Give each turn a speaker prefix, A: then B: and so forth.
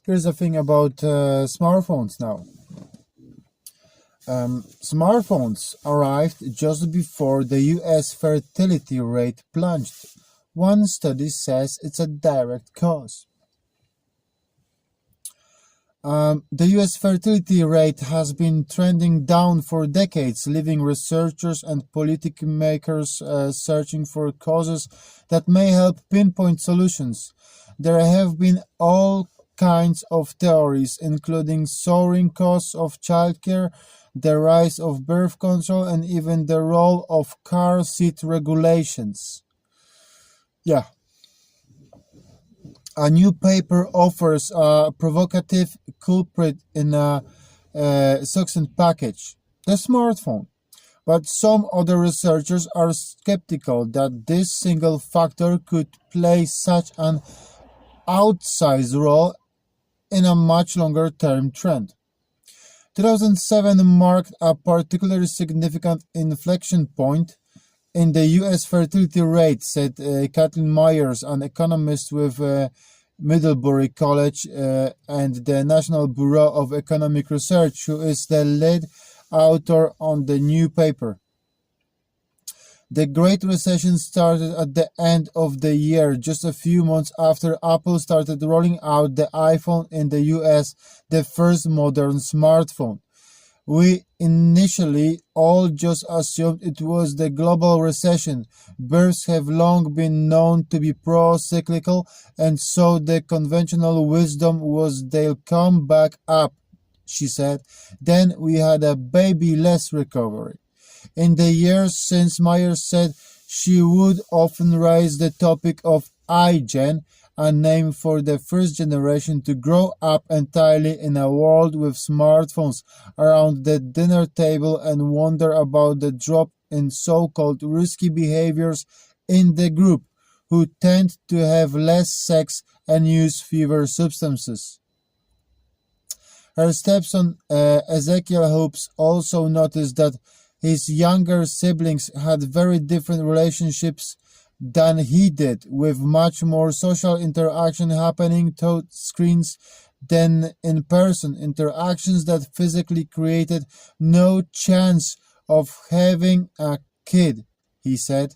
A: Here's the thing about smartphones now. Smartphones arrived just before the US fertility rate plunged. One study says it's a direct cause. The US fertility rate has been trending down for decades, leaving researchers and policymakers searching for causes that may help pinpoint solutions. There have been all kinds of theories, including soaring costs of childcare, the rise of birth control, and even the role of car seat regulations. Yeah. A new paper offers a provocative culprit in a succinct package, the smartphone. But some other researchers are skeptical that this single factor could play such an outsized role in a much longer term trend. 2007 marked a particularly significant inflection point in the US fertility rate, said Kathleen Myers, an economist with Middlebury College and the National Bureau of Economic Research, who is the lead author on the new paper. The Great Recession started at the end of the year, just a few months after Apple started rolling out the iPhone in the US, the first modern smartphone. We initially all just assumed it was the global recession. Births have long been known to be pro-cyclical, and so the conventional wisdom was they'll come back up, she said. Then we had a baby-less recovery. In the years since, Myers said she would often raise the topic of iGen, a name for the first generation to grow up entirely in a world with smartphones around the dinner table, and wonder about the drop in so-called risky behaviors in the group, who tend to have less sex and use fewer substances. Her stepson Ezekiel Hoops also noticed that his younger siblings had very different relationships than he did, with much more social interaction happening through screens than in-person interactions that physically created no chance of having a kid, he said.